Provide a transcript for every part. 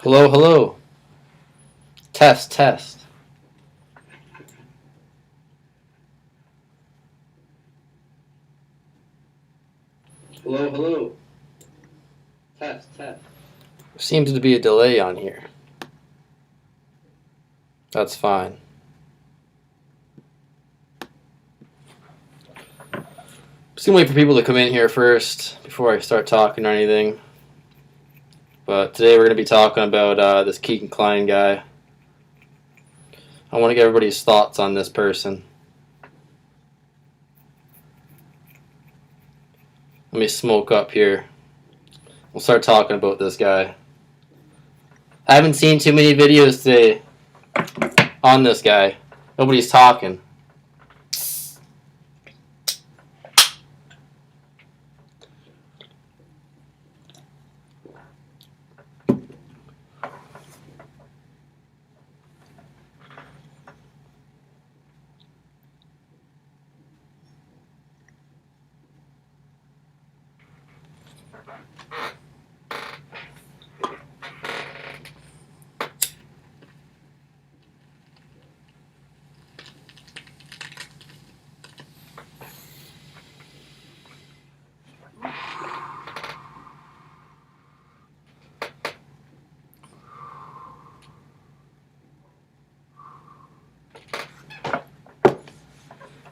Hello, hello. Test, test. Hello, hello. Test, test. Seems to be a delay on here. That's fine. Just gonna wait for people to come in here first before I start talking or anything. But today we're gonna be talking about this Kegan Kline guy. I want to get everybody's thoughts on this person. Let me smoke up here. We'll start talking about this guy. I haven't seen too many videos today on this guy. Nobody's talking.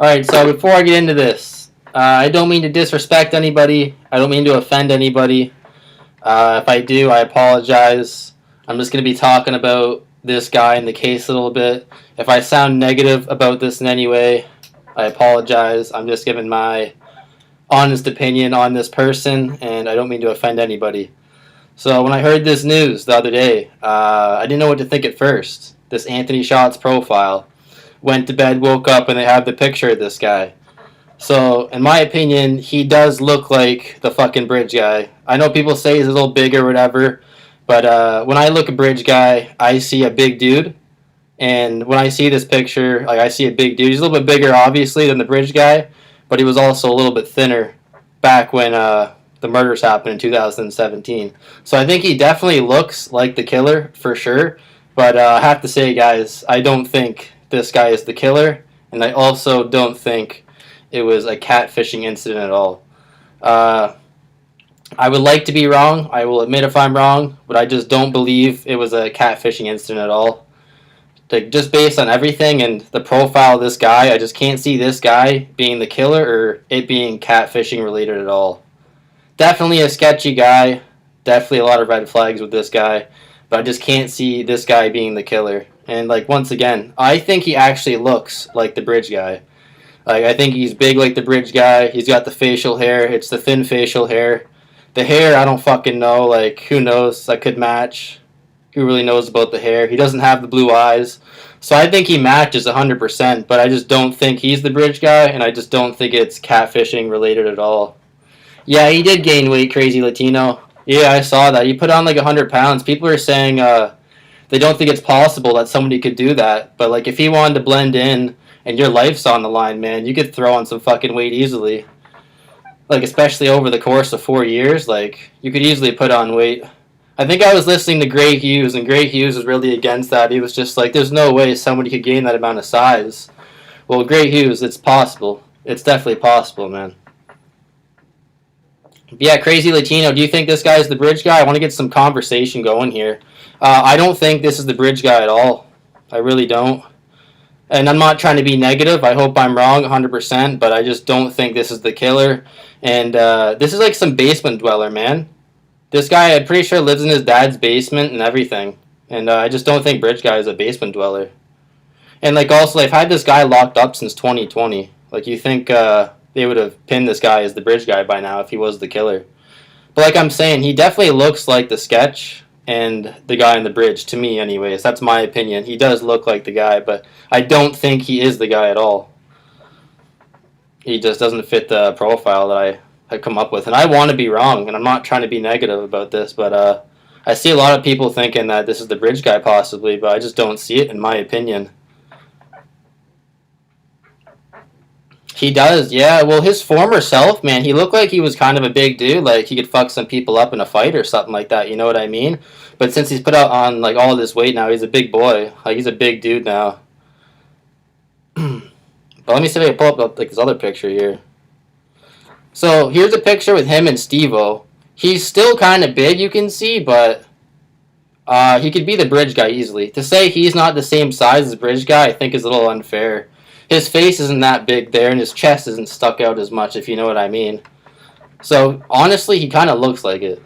Alright, so before I get into this, I don't mean to disrespect anybody. I don't mean to offend anybody. If I do, I apologize. I'm just going to be talking about this guy in the case a little bit. If I sound negative about this in any way, I apologize. I'm just giving my honest opinion on this person, and I don't mean to offend anybody. So when I heard this news the other day, I didn't know what to think at first. This Anthony Shots profile. Went to bed, woke up, and they have the picture of this guy. So, in my opinion, he does look like the fucking bridge guy. I know people say he's a little big or whatever, but when I look at bridge guy, I see a big dude. And when I see this picture, like I see a big dude. He's a little bit bigger, obviously, than the bridge guy, but he was also a little bit thinner back when the murders happened in 2017. So I think he definitely looks like the killer for sure. But I have to say, guys, I don't think this guy is the killer, and I also don't think it was a catfishing incident at all. I would like to be wrong. I will admit if I'm wrong, but I just don't believe it was a catfishing incident at all. Like, just based on everything and the profile of this guy, I just can't see this guy being the killer or it being catfishing related at all. Definitely a sketchy guy. Definitely a lot of red flags with this guy, but I just can't see this guy being the killer. And like once again, I think he actually looks like the bridge guy. Like I think he's big like the bridge guy. He's got the facial hair. It's the thin facial hair. The hair, I don't fucking know. Like who knows? That could match. Who really knows about the hair? He doesn't have the blue eyes. So I think he matches 100%, but I just don't think he's the bridge guy, and I just don't think it's catfishing related at all. Yeah, he did gain weight, crazy Latino. Yeah, I saw that. He put on like 100 pounds. People are saying they don't think it's possible that somebody could do that. But like if he wanted to blend in and your life's on the line, man, you could throw on some fucking weight easily. Like especially over the course of 4 years, like you could easily put on weight. I think I was listening to Gray Hughes, and Gray Hughes was really against that. He was just like, "There's no way somebody could gain that amount of size." Well, Gray Hughes, it's possible. It's definitely possible, man. Yeah, crazy Latino. Do you think this guy is the bridge guy? I want to get some conversation going here. I don't think this is the bridge guy at all. I really don't. And I'm not trying to be negative. I hope I'm wrong 100%, but I just don't think this is the killer. And this is like some basement dweller, man. This guy, I'm pretty sure, lives in his dad's basement and everything. And I just don't think bridge guy is a basement dweller. And like also, I've had this guy locked up since 2020. Like you think they would have pinned this guy as the bridge guy by now if he was the killer. But like I'm saying, he definitely looks like the sketch and the guy in the bridge, to me anyways. That's my opinion. He does look like the guy, but I don't think he is the guy at all. He just doesn't fit the profile that I had come up with. And I want to be wrong, and I'm not trying to be negative about this, but I see a lot of people thinking that this is the bridge guy possibly, but I just don't see it in my opinion. He does, yeah. Well, his former self, man, he looked like he was kind of a big dude. Like he could fuck some people up in a fight or something like that. You know what I mean? But since he's put out on like all this weight now, he's a big boy. Like he's a big dude now. But let me see if I can pull up like this other picture here. So here's a picture with him and Steve-O. He's still kind of big, you can see, but he could be the bridge guy easily. To say he's not the same size as bridge guy, I think is a little unfair. His face isn't that big there, and his chest isn't stuck out as much, if you know what I mean. So honestly, he kind of looks like it.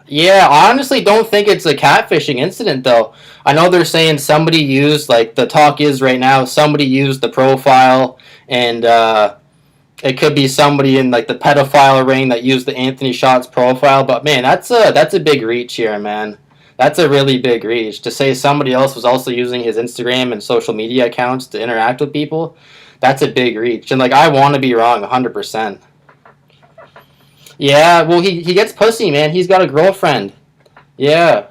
Yeah, I honestly don't think it's a catfishing incident, though. I know they're saying somebody used, like, the talk is right now, somebody used the profile, and it could be somebody in, like, the pedophile ring that used the Anthony Shots profile, but, man, that's a big reach here, man. That's a really big reach. To say somebody else was also using his Instagram and social media accounts to interact with people, that's a big reach. And, like, I want to be wrong 100%. Yeah, well, he gets pussy, man. He's got a girlfriend. Yeah.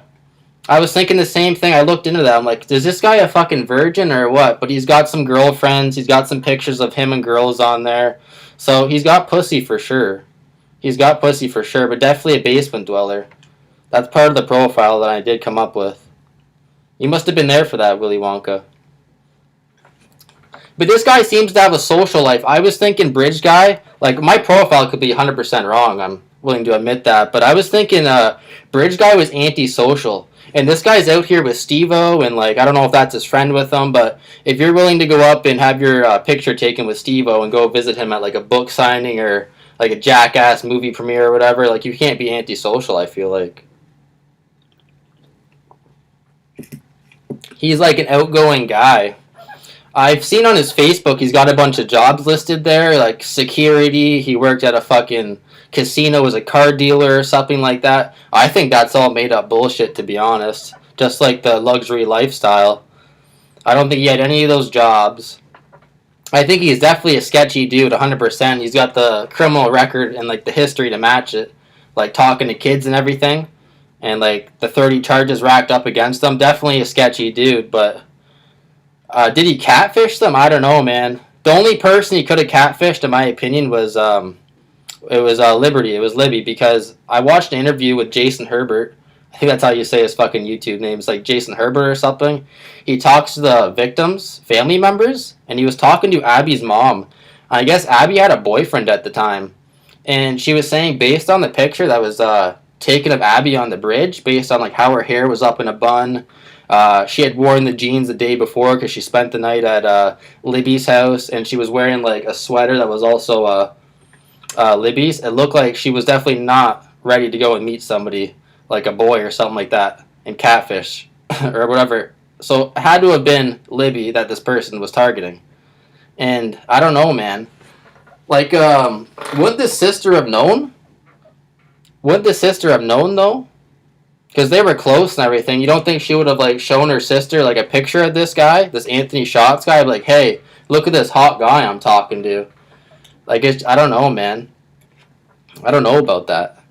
I was thinking the same thing. I looked into that. I'm like, is this guy a fucking virgin or what? But he's got some girlfriends. He's got some pictures of him and girls on there. So he's got pussy for sure. He's got pussy for sure, but definitely a basement dweller. That's part of the profile that I did come up with. You must have been there for that, Willy Wonka. But this guy seems to have a social life. I was thinking bridge guy. Like, my profile could be 100% wrong. I'm willing to admit that. But I was thinking bridge guy was antisocial. And this guy's out here with Steve-O, and, like, I don't know if that's his friend with him, but if you're willing to go up and have your picture taken with Steve-O and go visit him at, like, a book signing or, like, a Jackass movie premiere or whatever, like, you can't be antisocial, I feel like. He's, like, an outgoing guy. I've seen on his Facebook he's got a bunch of jobs listed there, like security. He worked at a fucking casino as a car dealer or something like that. I think that's all made up bullshit, to be honest. Just like the luxury lifestyle. I don't think he had any of those jobs. I think he's definitely a sketchy dude, 100%. He's got the criminal record and like the history to match it. Like talking to kids and everything. And like the 30 charges racked up against him. Definitely a sketchy dude, but did he catfish them? I don't know, man. The only person he could have catfished, in my opinion, was Liberty. It was Libby, because I watched an interview with Jason Herbert. I think that's how you say his fucking YouTube name. It's like Jason Herbert or something. He talks to the victims' family members, and he was talking to Abby's mom. I guess Abby had a boyfriend at the time, and she was saying, based on the picture that was taken of Abby on the bridge, based on like how her hair was up in a bun. She had worn the jeans the day before because she spent the night at Libby's house, and she was wearing like a sweater that was also Libby's. It looked like she was definitely not ready to go and meet somebody like a boy or something like that and catfish or whatever. So it had to have been Libby that this person was targeting. And I don't know, man. Like, would the sister have known? Would the sister have known though? Because they were close and everything. You don't think she would have like shown her sister like a picture of this guy, this Anthony Shots guy? Like, hey, look at this hot guy I'm talking to. Like, I don't know, man. I don't know about that.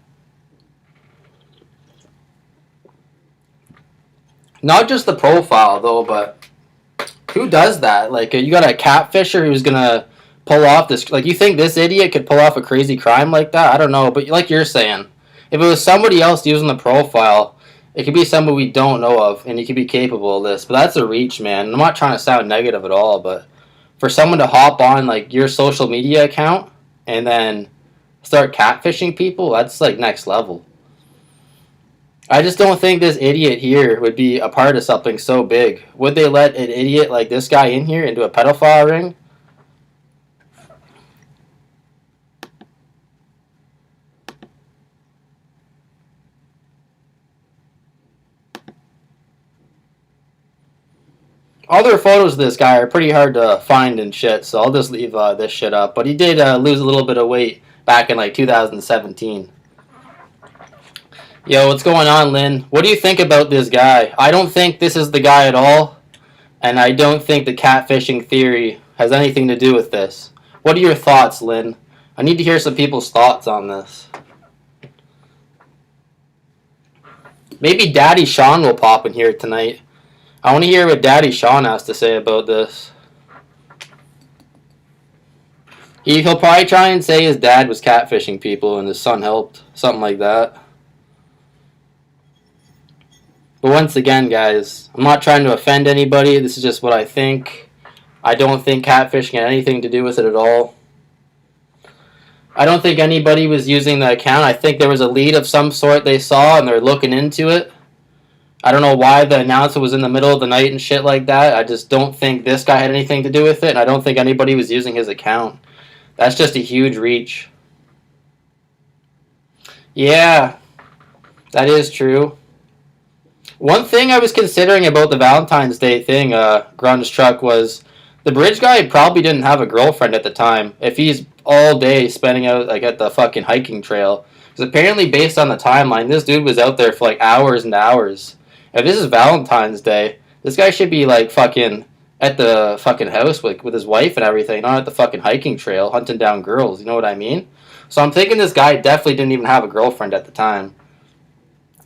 Not just the profile though, but who does that? Like, you got a catfisher who's gonna pull off this. Like, you think this idiot could pull off a crazy crime like that? I don't know, but like you're saying, if it was somebody else using the profile, it could be somebody we don't know of, and he could be capable of this. But that's a reach, man. I'm not trying to sound negative at all, but for someone to hop on like your social media account and then start catfishing people, that's like next level. I just don't think this idiot here would be a part of something so big. Would they let an idiot like this guy in here into a pedophile ring? Other photos of this guy are pretty hard to find and shit, so I'll just leave this shit up. But he did lose a little bit of weight back in like 2017. Yo, what's going on, Lynn? What do you think about this guy? I don't think this is the guy at all, and I don't think the catfishing theory has anything to do with this. What are your thoughts, Lynn? I need to hear some people's thoughts on this. Maybe Daddy Shawn will pop in here tonight. I want to hear what Daddy Shawn has to say about this. He'll probably try and say his dad was catfishing people and his son helped. Something like that. But once again, guys, I'm not trying to offend anybody. This is just what I think. I don't think catfishing had anything to do with it at all. I don't think anybody was using the account. I think there was a lead of some sort they saw and they're looking into it. I don't know why the announcer was in the middle of the night and shit like that. I just don't think this guy had anything to do with it, and I don't think anybody was using his account. That's just a huge reach. Yeah, that is true. One thing I was considering about the Valentine's Day thing, Grunge Truck, was the bridge guy probably didn't have a girlfriend at the time. If he's all day spending out like at the fucking hiking trail, because apparently based on the timeline, this dude was out there for like hours and hours. If this is Valentine's Day, this guy should be like fucking at the fucking house with his wife and everything, not at the fucking hiking trail hunting down girls. You know what I mean? So I'm thinking this guy definitely didn't even have a girlfriend at the time.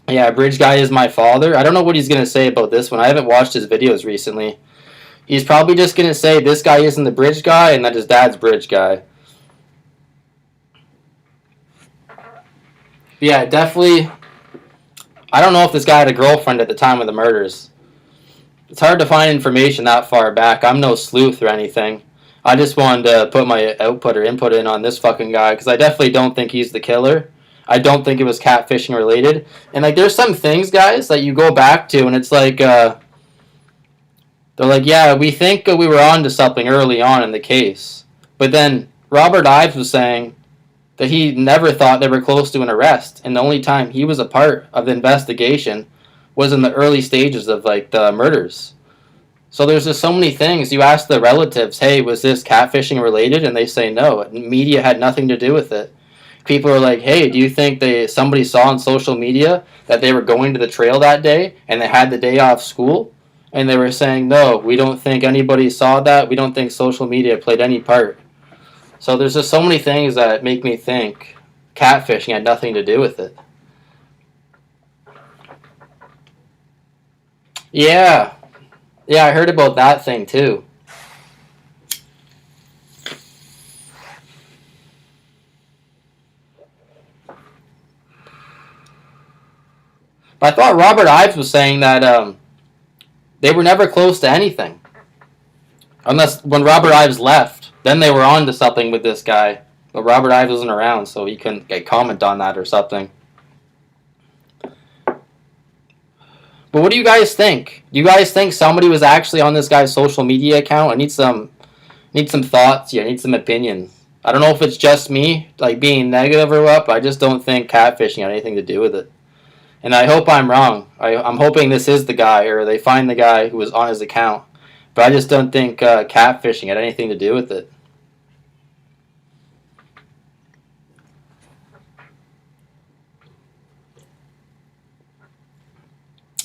Yeah, Bridge Guy is my father. I don't know what he's going to say about this one. I haven't watched his videos recently. He's probably just going to say this guy isn't the Bridge Guy and that his dad's Bridge Guy. Yeah, definitely. I don't know if this guy had a girlfriend at the time of the murders. It's hard to find information that far back. I'm no sleuth or anything. I just wanted to put my output or input in on this fucking guy because I definitely don't think he's the killer. I don't think it was catfishing related. And like, there's some things, guys, that you go back to, and it's like, they're like, yeah, we think we were on to something early on in the case. But then Robert Ives was saying that he never thought they were close to an arrest, and the only time he was a part of the investigation was in the early stages of like the murders. So there's just so many things. You ask the relatives, hey, was this catfishing related? And they say no. Media had nothing to do with it. People are like, hey, do you think somebody saw on social media that they were going to the trail that day and they had the day off school? And they were saying, no, we don't think anybody saw that. We don't think social media played any part. So there's just so many things that make me think catfishing had nothing to do with it. Yeah. Yeah, I heard about that thing too. But I thought Robert Ives was saying that they were never close to anything. Unless when Robert Ives left, then they were on to something with this guy. But Robert Ives wasn't around, so he couldn't comment on that or something. But what do you guys think? Do you guys think somebody was actually on this guy's social media account? I need some thoughts here. I need some opinions. I don't know if it's just me, like being negative or what, but I just don't think catfishing had anything to do with it. And I hope I'm wrong. I'm hoping this is the guy, or they find the guy who was on his account. But I just don't think catfishing had anything to do with it.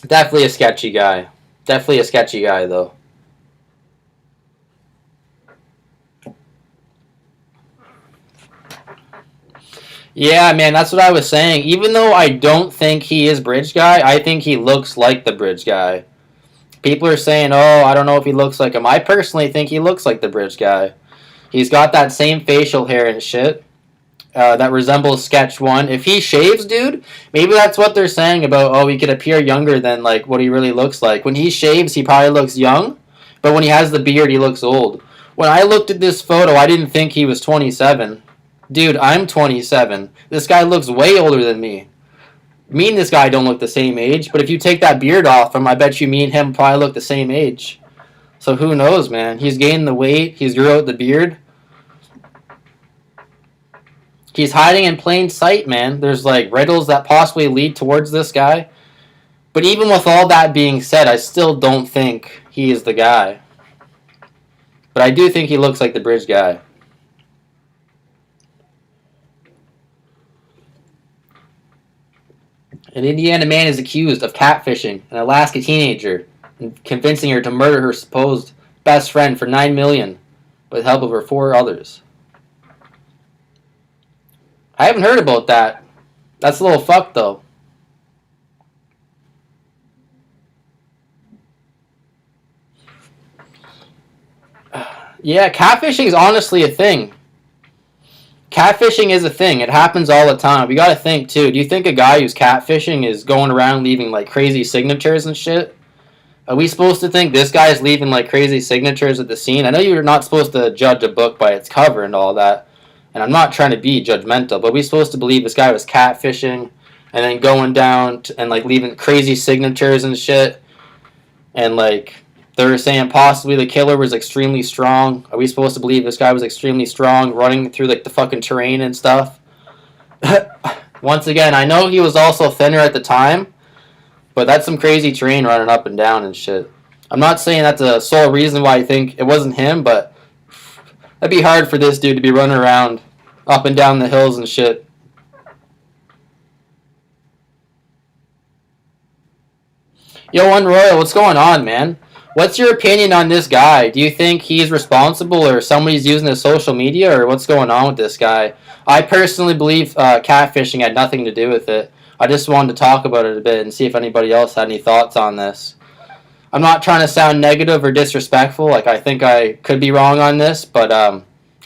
Definitely a sketchy guy. Definitely a sketchy guy, though. Yeah, man, that's what I was saying. Even though I don't think he is Bridge Guy, I think he looks like the Bridge Guy. People are saying, oh, I don't know if he looks like him. I personally think he looks like the Bridge Guy. He's got that same facial hair and shit that resembles Sketch 1. If he shaves, dude, maybe that's what they're saying about, oh, he could appear younger than like what he really looks like. When he shaves, he probably looks young, but when he has the beard, he looks old. When I looked at this photo, I didn't think he was 27. Dude, I'm 27. This guy looks way older than me. Me and this guy don't look the same age, but if you take that beard off him, I bet you me and him probably look the same age. So who knows, man? He's gained the weight. He's grew out the beard. He's hiding in plain sight, man. There's like riddles that possibly lead towards this guy. But even with all that being said, I still don't think he is the guy. But I do think he looks like the Bridge Guy. An Indiana man is accused of catfishing an Alaska teenager and convincing her to murder her supposed best friend for $9 million with the help of her 4 others. I haven't heard about that. That's a little fucked, though. Yeah, catfishing is honestly a thing. Catfishing is a thing. It happens all the time. We gotta think too. Do you think a guy who's catfishing is going around leaving like crazy signatures and shit? Are we supposed to think this guy is leaving like crazy signatures at the scene? I know you're not supposed to judge a book by its cover and all that, and I'm not trying to be judgmental, but we're supposed to believe this guy was catfishing and then going down and like leaving crazy signatures and shit, and like they're saying possibly the killer was extremely strong. Are we supposed to believe this guy was extremely strong, running through like the fucking terrain and stuff? Once again, I know he was also thinner at the time, but that's some crazy terrain running up and down and shit. I'm not saying that's the sole reason why I think it wasn't him, but that'd be hard for this dude to be running around up and down the hills and shit. Yo, Unroyal, what's going on, man? What's your opinion on this guy? Do you think he's responsible or somebody's using his social media, or what's going on with this guy? I personally believe catfishing had nothing to do with it. I just wanted to talk about it a bit and see if anybody else had any thoughts on this. I'm not trying to sound negative or disrespectful. Like, I think I could be wrong on this, but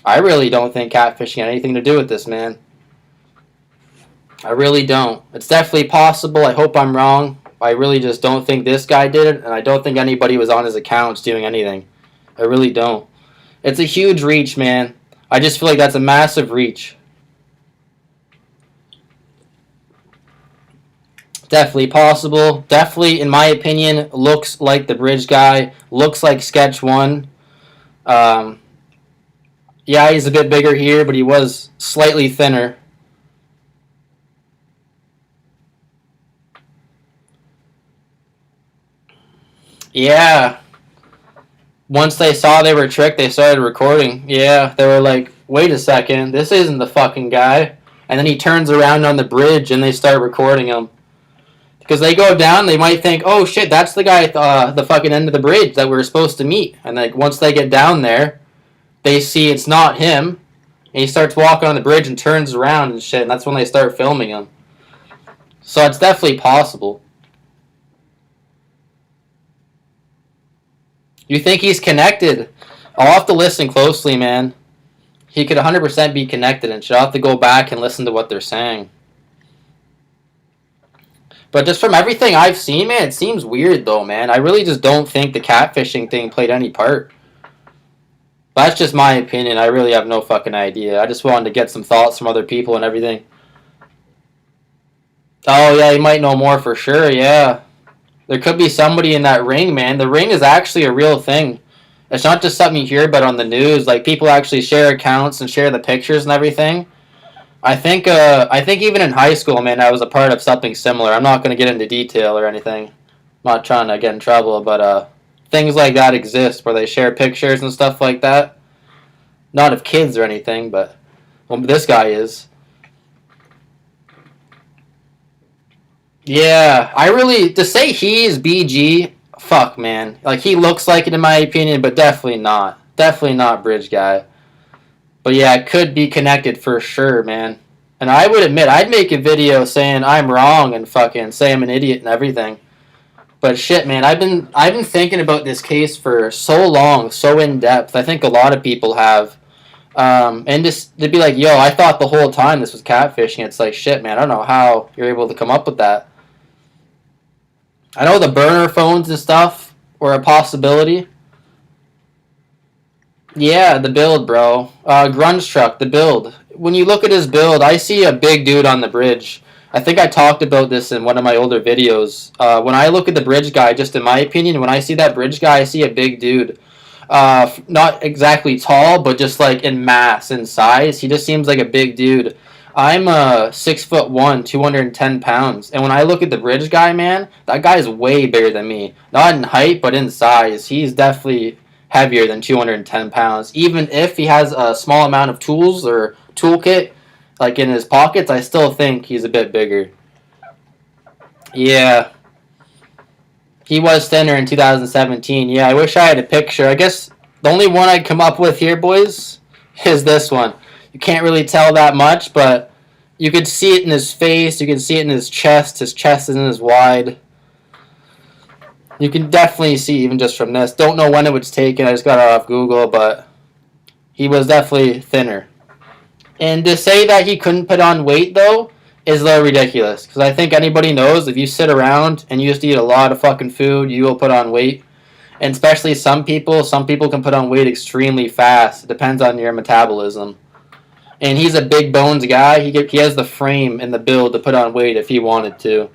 I really don't think catfishing had anything to do with this, man. I really don't. It's definitely possible. I hope I'm wrong. I really just don't think this guy did it, and I don't think anybody was on his accounts doing anything. I really don't. It's a huge reach, man. I just feel like that's a massive reach. Definitely possible. Definitely, in my opinion, looks like the bridge guy. Looks like Sketch 1. Yeah, he's a bit bigger here, but he was slightly thinner. Yeah. Once they saw they were tricked, they started recording. Yeah, they were like, wait a second, this isn't the fucking guy. And then he turns around on the bridge and they start recording him. Because they go down, they might think, oh shit, that's the guy at the fucking end of the bridge that we were supposed to meet. And like once they get down there, they see it's not him. And he starts walking on the bridge and turns around and shit. And that's when they start filming him. So it's definitely possible. You think he's connected? I'll have to listen closely, man. He could 100% be connected and shit. I'll have to go back and listen to what they're saying. But just from everything I've seen, man, it seems weird though, man. I really just don't think the catfishing thing played any part. That's just my opinion. I really have no fucking idea. I just wanted to get some thoughts from other people and everything. Oh, yeah, you might know more for sure, yeah. There could be somebody in that ring, man. The ring is actually a real thing. It's not just something you hear about on the news. Like, people actually share accounts and share the pictures and everything. I think even in high school, man, I was a part of something similar. I'm not going to get into detail or anything. I'm not trying to get in trouble, but things like that exist where they share pictures and stuff like that. Not of kids or anything, but well, this guy is. Yeah, I really, to say he's BG, fuck, man. Like, he looks like it in my opinion, but definitely not. Definitely not bridge guy. But yeah, it could be connected for sure, man. And I would admit, I'd make a video saying I'm wrong and fucking say I'm an idiot and everything. But shit, man, I've been thinking about this case for so long, so in depth. I think a lot of people have. And just they'd be like, yo, I thought the whole time this was catfishing. It's like, shit, man, I don't know how you're able to come up with that. I know the burner phones and stuff were a possibility. Yeah, the build, bro. Grunge Truck, the build. When you look at his build, I see a big dude on the bridge. I think I talked about this in one of my older videos. When I look at the bridge guy, just in my opinion, when I see that bridge guy, I see a big dude. Not exactly tall, but just like in mass, in size. He just seems like a big dude. I'm 6'1", 210 pounds, and when I look at the bridge guy, man, that guy's way bigger than me. Not in height, but in size. He's definitely heavier than 210 pounds. Even if he has a small amount of tools or toolkit, like in his pockets, I still think he's a bit bigger. Yeah. He was thinner in 2017. Yeah, I wish I had a picture. I guess the only one I'd come up with here, boys, is this one. You can't really tell that much, but you could see it in his face. You can see it in his chest. His chest isn't as wide. You can definitely see even just from this. Don't know when it was taken. I just got it off Google, but he was definitely thinner. And to say that he couldn't put on weight, though, is a little ridiculous. Because I think anybody knows if you sit around and you just eat a lot of fucking food, you will put on weight. And especially some people can put on weight extremely fast. It depends on your metabolism. And he's a big bones guy. He has the frame and the build to put on weight if he wanted to.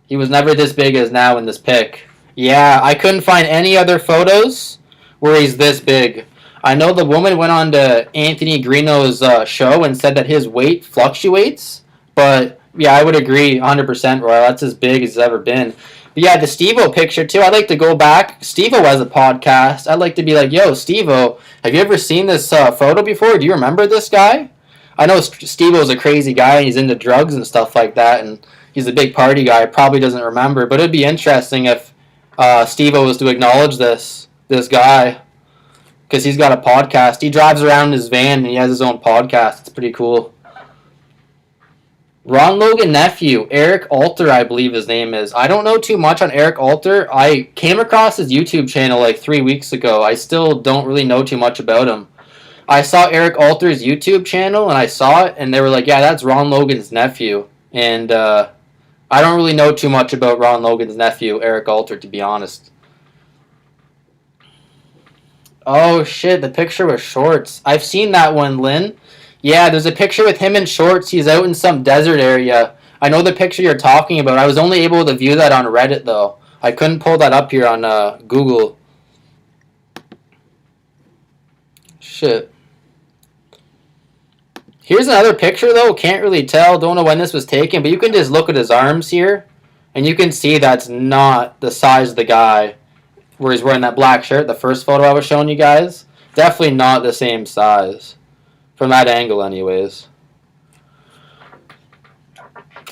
He was never this big as now in this pic. Yeah, I couldn't find any other photos where he's this big. I know the woman went on to Anthony Greeno's show and said that his weight fluctuates, but yeah, I would agree 100%, Royal. That's as big as he's ever been. But yeah, the Steve-O picture too. I'd like to go back. Steve-O has a podcast. I'd like to be like, yo, Steve-O, have you ever seen this photo before? Do you remember this guy? I know Steve-O's a crazy guy and he's into drugs and stuff like that, and he's a big party guy. Probably doesn't remember, but it'd be interesting if Steve-O was to acknowledge this guy, because he's got a podcast. He drives around in his van and he has his own podcast. It's pretty cool. Ron Logan nephew, Eric Alter, I believe his name is. I don't know too much on Eric Alter. I came across his YouTube channel like 3 weeks ago. I still don't really know too much about him. I saw Eric Alter's YouTube channel and I saw it and they were like, yeah, that's Ron Logan's nephew. And I don't really know too much about Ron Logan's nephew, Eric Alter, to be honest. Oh shit, the picture with shorts. I've seen that one, Lynn. Yeah, there's a picture with him in shorts. He's out in some desert area. I know the picture you're talking about. I was only able to view that on Reddit, though. I couldn't pull that up here on Google. Shit. Here's another picture, though. Can't really tell. Don't know when this was taken, but you can just look at his arms here, and you can see that's not the size of the guy where he's wearing that black shirt, the first photo I was showing you guys. Definitely not the same size. From that angle, anyways.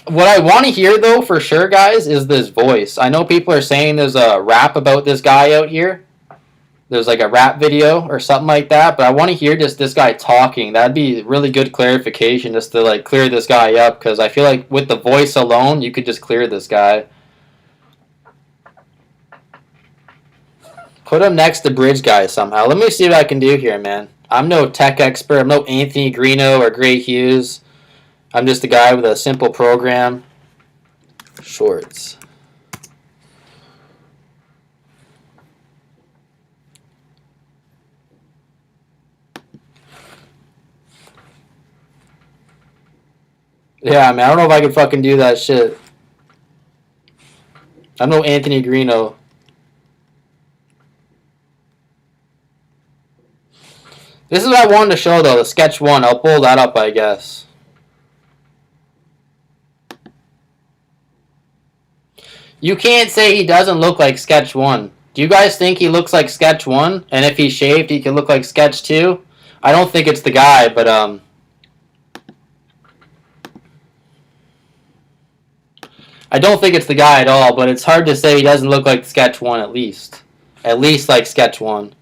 What I want to hear, though, for sure, guys, is this voice. I know people are saying there's a rap about this guy out here. There's like a rap video or something like that, but I want to hear just this guy talking. That'd be really good clarification just to like clear this guy up, because I feel like with the voice alone, you could just clear this guy. Put him next to Bridge Guy somehow. Let me see what I can do here, man. I'm no tech expert. I'm no Anthony Greeno or Gray Hughes. I'm just a guy with a simple program. Shorts. Yeah, man, I don't know if I can fucking do that shit. I'm no Anthony Greeno. This is what I wanted to show, though, the sketch one. I'll pull that up, I guess. You can't say he doesn't look like sketch one. Do you guys think he looks like sketch one? And if he's shaved, he can look like sketch two? I don't think it's the guy, but, I don't think it's the guy at all, but it's hard to say he doesn't look like sketch one at least. At least like sketch one.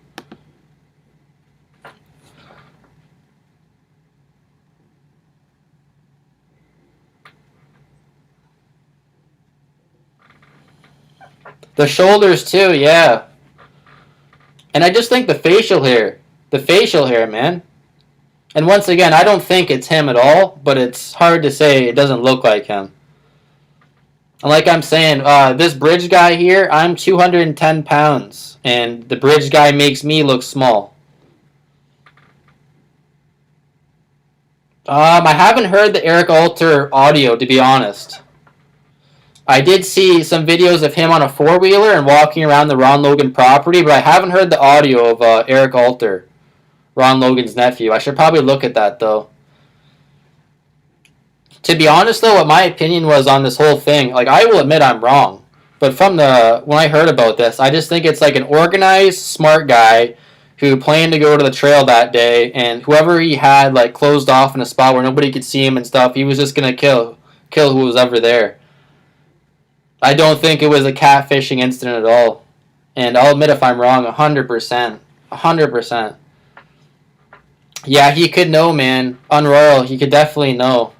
The shoulders too, yeah. And I just think the facial hair, man. And once again, I don't think it's him at all, but it's hard to say it doesn't look like him. And like I'm saying, this Bridge Guy here, I'm 210 pounds, and the Bridge Guy makes me look small. I haven't heard the Eric Alter audio, to be honest. I did see some videos of him on a four-wheeler and walking around the Ron Logan property, but I haven't heard the audio of Eric Alter, Ron Logan's nephew. I should probably look at that, though. To be honest, though, what my opinion was on this whole thing, like, I will admit I'm wrong. But when I heard about this, I just think it's like an organized, smart guy who planned to go to the trail that day, and whoever he had, like, closed off in a spot where nobody could see him and stuff, he was just gonna kill who was ever there. I don't think it was a catfishing incident at all. And I'll admit if I'm wrong, 100%. 100%. Yeah, he could know, man. Unroyal, he could definitely know.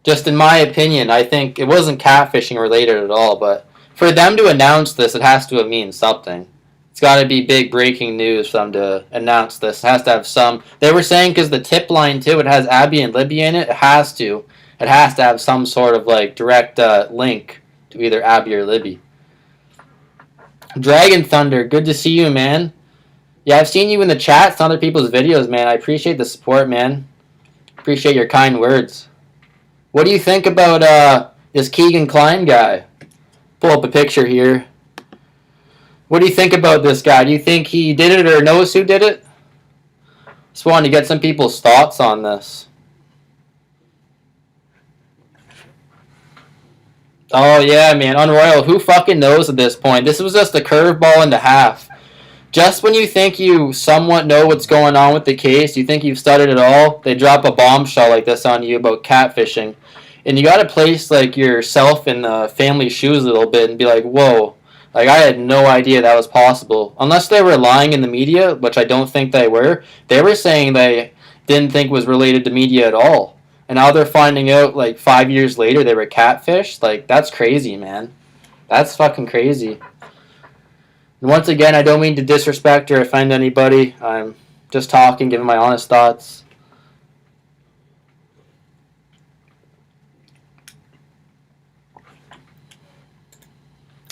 Just in my opinion, I think it wasn't catfishing related at all, but for them to announce this, it has to have mean something. It's got to be big breaking news for them to announce this. It has to have some. They were saying because the tip line too, it has Abby and Libby in it. It has to. It has to have some sort of like direct link to either Abby or Libby. Dragon Thunder, good to see you, man. Yeah, I've seen you in the chats on other people's videos, man. I appreciate the support, man. Appreciate your kind words. What do you think about this Kegan Kline guy? Pull up a picture here. What do you think about this guy? Do you think he did it or knows who did it? Just wanted to get some people's thoughts on this. Oh, yeah, man. Unroyal, who fucking knows at this point? This was just a curveball into half. Just when you think you somewhat know what's going on with the case, you think you've studied it all, they drop a bombshell like this on you about catfishing. And you got to place like yourself in the family's shoes a little bit and be like, whoa, like I had no idea that was possible. Unless they were lying in the media, which I don't think they were saying they didn't think was related to media at all. And now they're finding out like 5 years later they were catfished. Like, that's crazy, man. That's fucking crazy. And once again, I don't mean to disrespect or offend anybody. I'm just talking, giving my honest thoughts.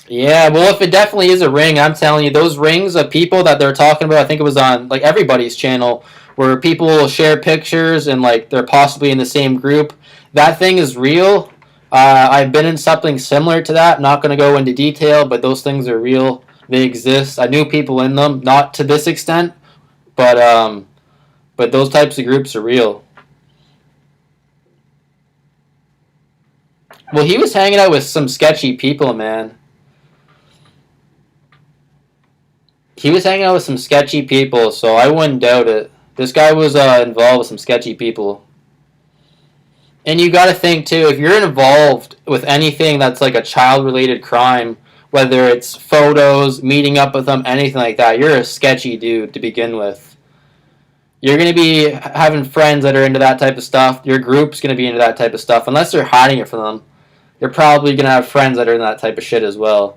Yeah, well, if it definitely is a ring, I'm telling you, those rings of people that they're talking about, I think it was on like everybody's channel, where people will share pictures and like they're possibly in the same group. That thing is real. I've been in something similar to that. I'm not going to go into detail, but those things are real. They exist. I knew people in them, not to this extent, but those types of groups are real. Well, he was hanging out with some sketchy people, man. He was hanging out with some sketchy people, so I wouldn't doubt it. This guy was involved with some sketchy people. And you got to think, too, if you're involved with anything that's like a child-related crime, whether it's photos, meeting up with them, anything like that, you're a sketchy dude to begin with. You're going to be having friends that are into that type of stuff. Your group's going to be into that type of stuff. Unless they're hiding it from them, you're probably going to have friends that are in that type of shit as well.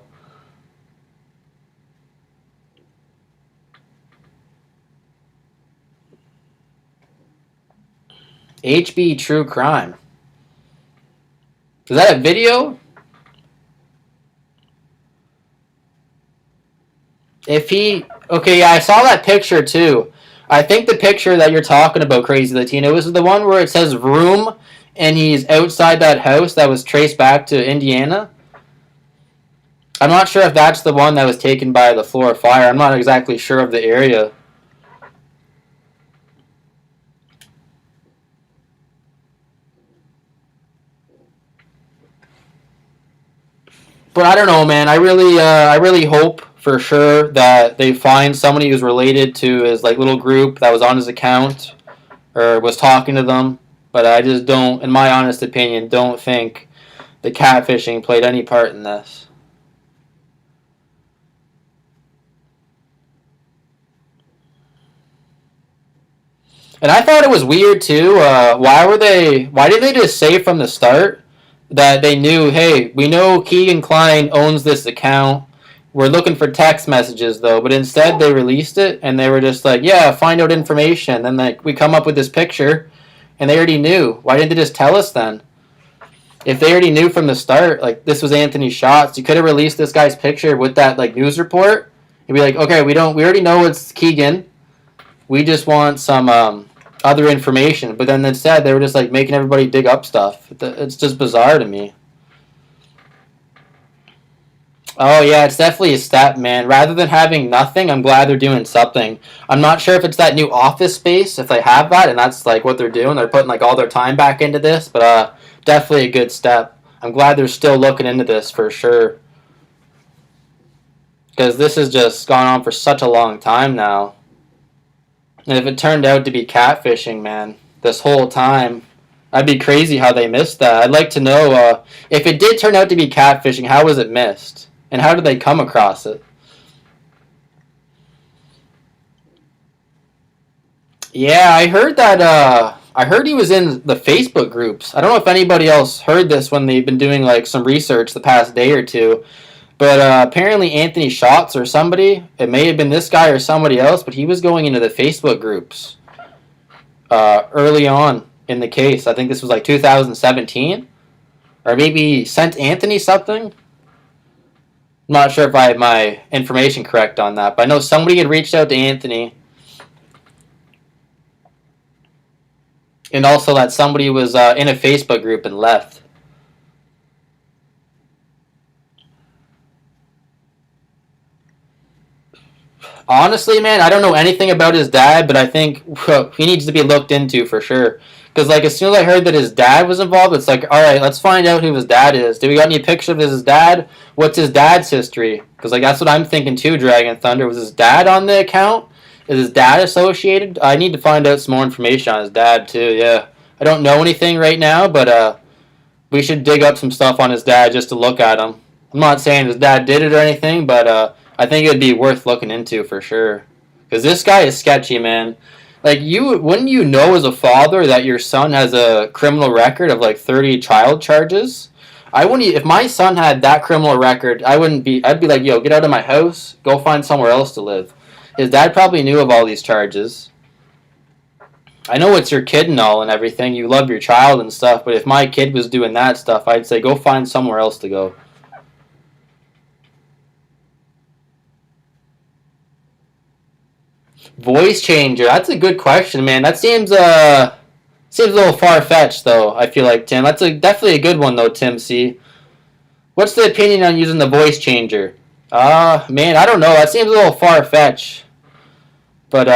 HB True Crime. Is that a video? If he... Okay, yeah, I saw that picture too. I think the picture that you're talking about, Crazy Latino, was the one where it says room and he's outside that house that was traced back to Indiana. I'm not sure if that's the one that was taken by the Florida fire. I'm not exactly sure of the area. But I don't know, man. I really hope for sure that they find somebody who's related to his like little group that was on his account or was talking to them. But I just don't, in my honest opinion, don't think the catfishing played any part in this. And I thought it was weird too. Why did they just say from the start that they knew, hey, we know Kegan Kline owns this account. We're looking for text messages though, but instead they released it and they were just like, yeah, find out information. Then like we come up with this picture, and they already knew. Why didn't they just tell us then? If they already knew from the start, like this was Anthony Shots, you could have released this guy's picture with that like news report. You'd be like, okay, we already know it's Kegan. We just want some other information. But then instead they were just like making everybody dig up stuff. It's just bizarre to me. Oh yeah, it's definitely a step, man. Rather than having nothing, I'm glad they're doing something. I'm not sure if it's that new office space, if they have that, and that's like what they're doing. They're putting like all their time back into this, but definitely a good step. I'm glad they're still looking into this for sure. Because this has just gone on for such a long time now. And if it turned out to be catfishing, man, this whole time, I'd be crazy how they missed that. I'd like to know, if it did turn out to be catfishing, how was it missed? And how did they come across it? Yeah, I heard that, I heard he was in the Facebook groups. I don't know if anybody else heard this when they've been doing, like, some research the past day or two. But apparently Anthony Schatz or somebody, it may have been this guy or somebody else, but he was going into the Facebook groups early on in the case. I think this was like 2017, or maybe sent Anthony something. I'm not sure if I have my information correct on that, but I know somebody had reached out to Anthony. And also that somebody was in a Facebook group and left. Honestly, man, I don't know anything about his dad, but I think he needs to be looked into for sure. Because, like, as soon as I heard that his dad was involved, it's like, all right, let's find out who his dad is. Do we got any picture of his dad? What's his dad's history? Because, like, that's what I'm thinking too, Dragon Thunder. Was his dad on the account? Is his dad associated? I need to find out some more information on his dad, too, yeah. I don't know anything right now, but we should dig up some stuff on his dad just to look at him. I'm not saying his dad did it or anything, but I think it'd be worth looking into for sure. Because this guy is sketchy, man. Like, wouldn't you know as a father that your son has a criminal record of like 30 child charges? I wouldn't. If my son had that criminal record, I wouldn't be. I'd be like, yo, get out of my house. Go find somewhere else to live. His dad probably knew of all these charges. I know it's your kid and all and everything. You love your child and stuff. But if my kid was doing that stuff, I'd say go find somewhere else to go. Voice changer. That's a good question, man. That seems a little far fetched though. I feel like Tim. That's definitely a good one though, Tim C. What's the opinion on using the voice changer? Man, I don't know. That seems a little far fetched. But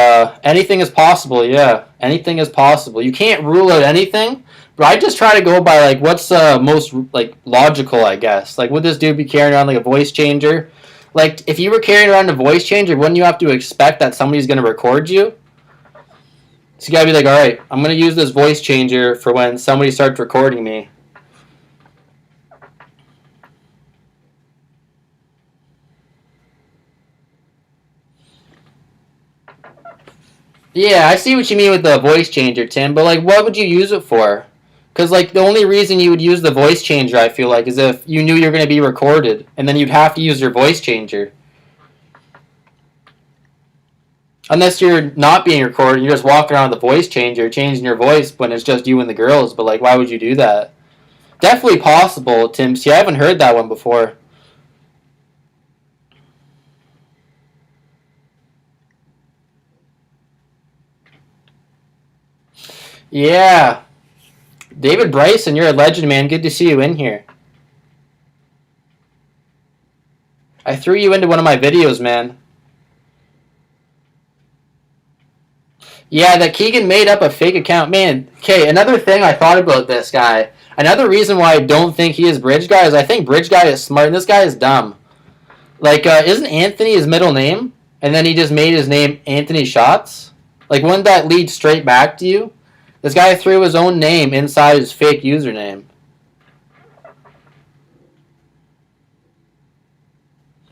anything is possible. Yeah, anything is possible. You can't rule out anything. But I just try to go by like what's most like logical, I guess. Like, would this dude be carrying around like a voice changer? Like, if you were carrying around a voice changer, wouldn't you have to expect that somebody's going to record you? So you got to be like, all right, I'm going to use this voice changer for when somebody starts recording me. Yeah, I see what you mean with the voice changer, Tim, but, like, what would you use it for? Because, like, the only reason you would use the voice changer, I feel like, is if you knew you were going to be recorded, and then you'd have to use your voice changer. Unless you're not being recorded, you're just walking around with the voice changer, changing your voice when it's just you and the girls, but, like, why would you do that? Definitely possible, Tim. See, I haven't heard that one before. Yeah. David Bryson, you're a legend, man. Good to see you in here. I threw you into one of my videos, man. Yeah, that Kegan made up a fake account. Man, okay, another thing I thought about this guy. Another reason why I don't think he is Bridge Guy is I think Bridge Guy is smart and this guy is dumb. Like, isn't Anthony his middle name? And then he just made his name Anthony Schatz? Like, wouldn't that lead straight back to you? This guy threw his own name inside his fake username.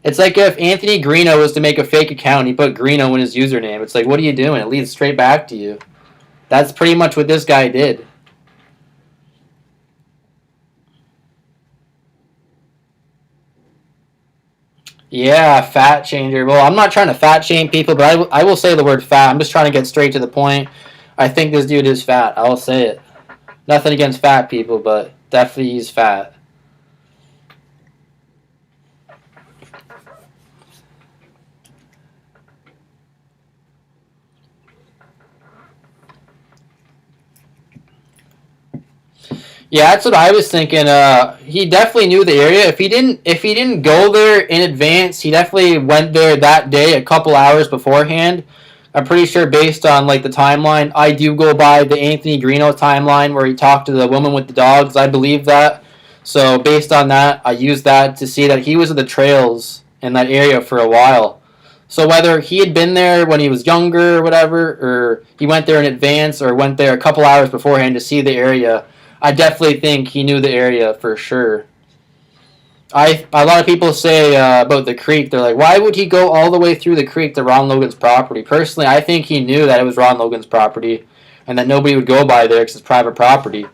It's like if Anthony Greeno was to make a fake account, he put Greeno in his username. It's like, what are you doing? It leads straight back to you. That's pretty much what this guy did. Yeah, fat changer. Well, I'm not trying to fat shame people, but I will say the word fat. I'm just trying to get straight to the point. I think this dude is fat. I will say it. Nothing against fat people, but definitely he's fat. Yeah, that's what I was thinking. He definitely knew the area. If he didn't go there in advance, he definitely went there that day, a couple hours beforehand. I'm pretty sure based on like the timeline, I do go by the Anthony Greeno timeline where he talked to the woman with the dogs. I believe that. So based on that, I used that to see that he was at the trails in that area for a while. So whether he had been there when he was younger or whatever, or he went there in advance or went there a couple hours beforehand to see the area, I definitely think he knew the area for sure. A lot of people say about the creek. They're like, why would he go all the way through the creek to Ron Logan's property? Personally, I think he knew that it was Ron Logan's property, and that nobody would go by there because it's private property.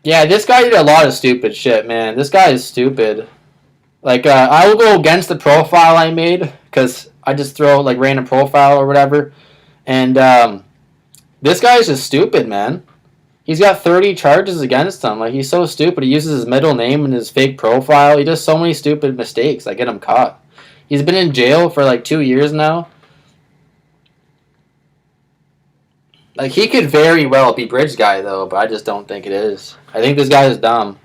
Yeah, this guy did a lot of stupid shit, man. This guy is stupid. Like, I will go against the profile I made because I just throw like random profile or whatever, and this guy is just stupid, man. He's got 30 charges against him. Like, he's so stupid. He uses his middle name and his fake profile. He does so many stupid mistakes that get him caught. He's been in jail for like 2 years now. Like, he could very well be Bridge Guy, though, but I just don't think it is. I think this guy is dumb.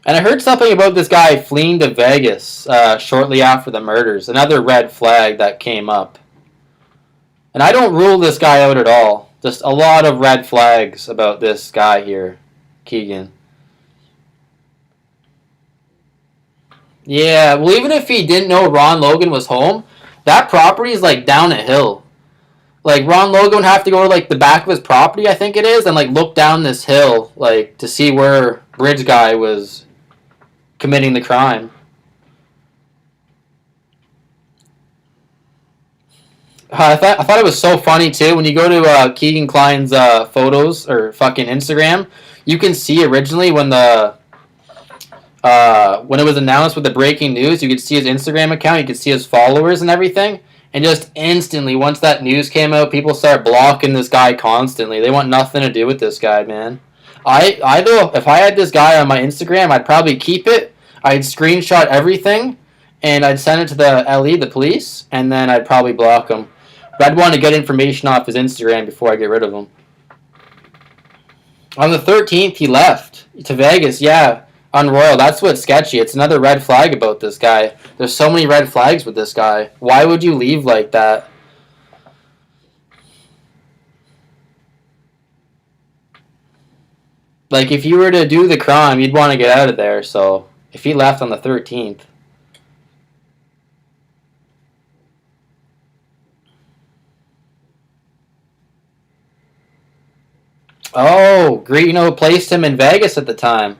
And I heard something about this guy fleeing to Vegas shortly after the murders. Another red flag that came up. And I don't rule this guy out at all. Just a lot of red flags about this guy here, Kegan. Yeah, well, even if he didn't know Ron Logan was home, that property is like down a hill. Like, Ron Logan would have to go to like the back of his property, I think it is, and like look down this hill, like to see where Bridge Guy was committing the crime. I thought it was so funny too when you go to Kegan Kline's photos or fucking Instagram. You can see originally when it was announced with the breaking news, you could see his Instagram account, you could see his followers and everything, and just instantly once that news came out, people start blocking this guy constantly. They want nothing to do with this guy, man. I though, if I had this guy on my Instagram, I'd probably keep it. I'd screenshot everything, and I'd send it to the LE, the police, and then I'd probably block him. But I'd want to get information off his Instagram before I get rid of him. On the 13th, he left to Vegas, yeah, on Royal. That's what's sketchy. It's another red flag about this guy. There's so many red flags with this guy. Why would you leave like that? Like, if you were to do the crime, you'd want to get out of there, so if he left on the 13th. Oh, Greeno placed him in Vegas at the time.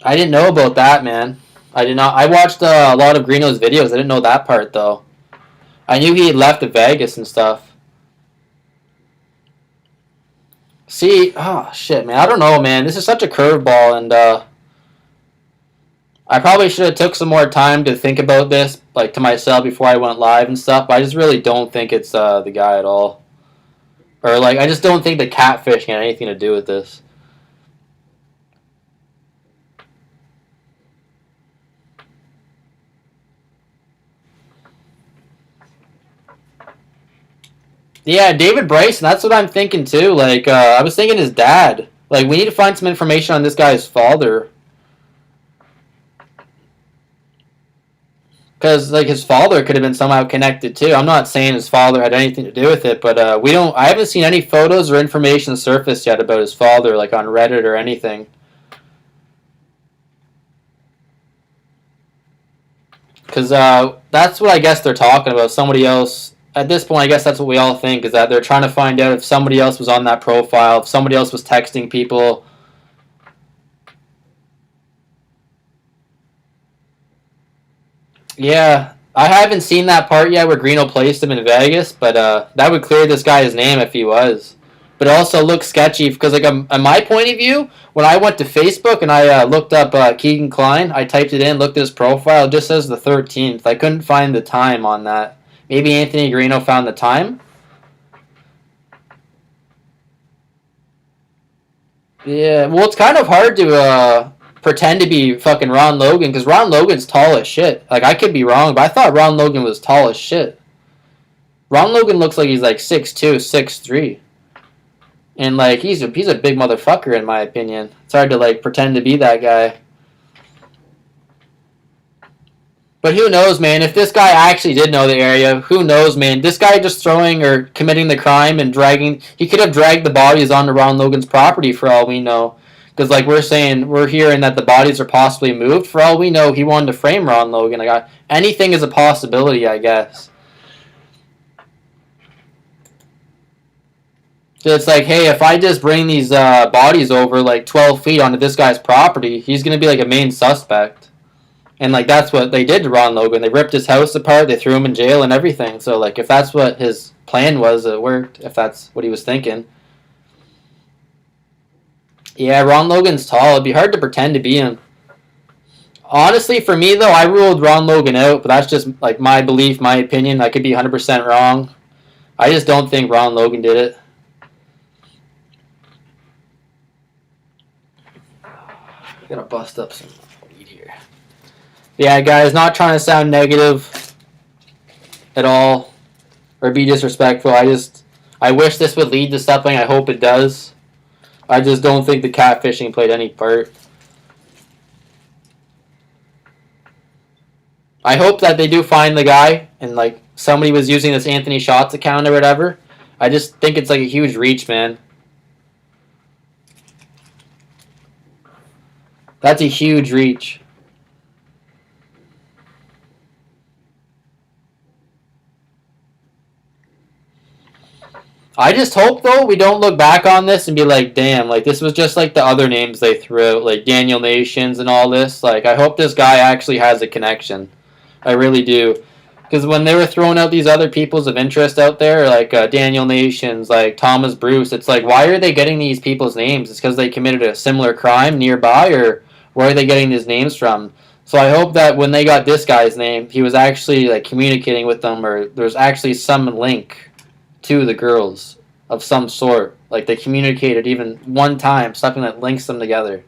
I didn't know about that, man. I did not. I watched a lot of Greeno's videos. I didn't know that part, though. I knew he had left to Vegas and stuff. See, oh, shit, man. I don't know, man. This is such a curveball, and I probably should have took some more time to think about this, like, to myself before I went live and stuff, but I just really don't think it's the guy at all. Or, like, I just don't think the catfish had anything to do with this. Yeah, David Bryson, that's what I'm thinking, too. Like, I was thinking his dad. Like, we need to find some information on this guy's father. Because, like, his father could have been somehow connected, too. I'm not saying his father had anything to do with it, but I haven't seen any photos or information surfaced yet about his father, like, on Reddit or anything. Because that's what I guess they're talking about, somebody else. At this point, I guess that's what we all think, is that they're trying to find out if somebody else was on that profile, if somebody else was texting people. Yeah, I haven't seen that part yet where Greeno placed him in Vegas, but that would clear this guy's name if he was. But it also looks sketchy because, like, on my point of view, when I went to Facebook and I looked up Kegan Kline, I typed it in, looked at his profile, it just says the 13th. I couldn't find the time on that. Maybe Anthony Greeno found the time? Yeah, well, it's kind of hard to pretend to be fucking Ron Logan because Ron Logan's tall as shit. Like, I could be wrong, but I thought Ron Logan was tall as shit. Ron Logan looks like he's like 6'2", 6'3". And, like, he's a big motherfucker, in my opinion. It's hard to, like, pretend to be that guy. But who knows, man? If this guy actually did know the area, who knows, man? This guy just throwing or committing the crime and dragging... He could have dragged the bodies onto Ron Logan's property, for all we know. Because, like, we're hearing that the bodies are possibly moved. For all we know, he wanted to frame Ron Logan. Like, anything is a possibility, I guess. So it's like, hey, if I just bring these bodies over like 12 feet onto this guy's property, he's going to be like a main suspect. And like that's what they did to Ron Logan. They ripped his house apart, they threw him in jail and everything. So like if that's what his plan was, it worked, if that's what he was thinking. Yeah, Ron Logan's tall. It'd be hard to pretend to be him. Honestly, for me though, I ruled Ron Logan out, but that's just like my belief, my opinion. I could be 100% wrong. I just don't think Ron Logan did it. I'm gonna bust up some weed here. Yeah, guys, not trying to sound negative at all or be disrespectful. I wish this would lead to something. I hope it does. I just don't think the catfishing played any part. I hope that they do find the guy and like somebody was using this Anthony Shots account or whatever. I just think it's like a huge reach, man. That's a huge reach. I just hope though we don't look back on this and be like, damn, like this was just like the other names they threw out, like Daniel Nations and all this. Like I hope this guy actually has a connection. I really do. Because when they were throwing out these other peoples of interest out there, like Daniel Nations, like Thomas Bruce, it's like, why are they getting these people's names? It's because they committed a similar crime nearby, or where are they getting these names from? So I hope that when they got this guy's name, he was actually like communicating with them, or there's actually some link to the girls of some sort. Like they communicated even one time, something that links them together.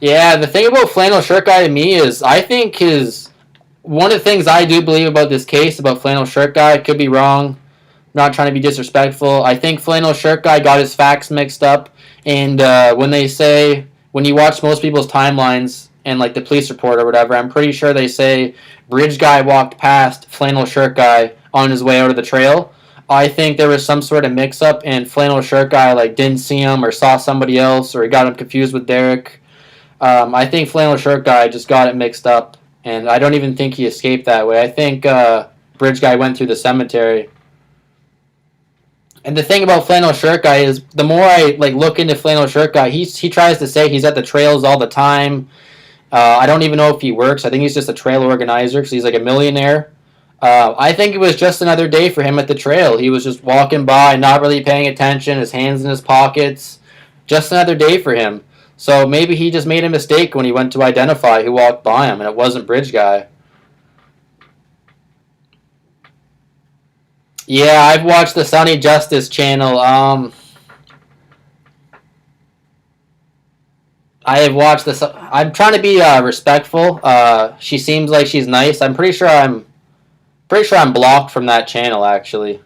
Yeah, the thing about Flannel Shirt Guy to me is I think his one of the things I do believe about this case about Flannel Shirt Guy, could be wrong, I'm not trying to be disrespectful. I think Flannel Shirt Guy got his facts mixed up, and when you watch most people's timelines and like the police report or whatever, I'm pretty sure they say Bridge Guy walked past Flannel Shirt Guy on his way out of the trail. I think there was some sort of mix up, and Flannel Shirt Guy like didn't see him or saw somebody else, or he got him confused with Derek. I think Flannel Shirt Guy just got it mixed up, and I don't even think he escaped that way. I think Bridge Guy went through the cemetery. And the thing about Flannel Shirt Guy is, the more I like look into Flannel Shirt Guy, he tries to say he's at the trails all the time. I don't even know if he works. I think he's just a trail organizer because he's like a millionaire. I think it was just another day for him at the trail. He was just walking by, not really paying attention, his hands in his pockets. Just another day for him. So maybe he just made a mistake when he went to identify who walked by him, and it wasn't Bridge Guy. Yeah, I've watched the Sunny Justice channel. I have watched this. I'm trying to be respectful. She seems like she's nice. I'm pretty sure I'm blocked from that channel actually,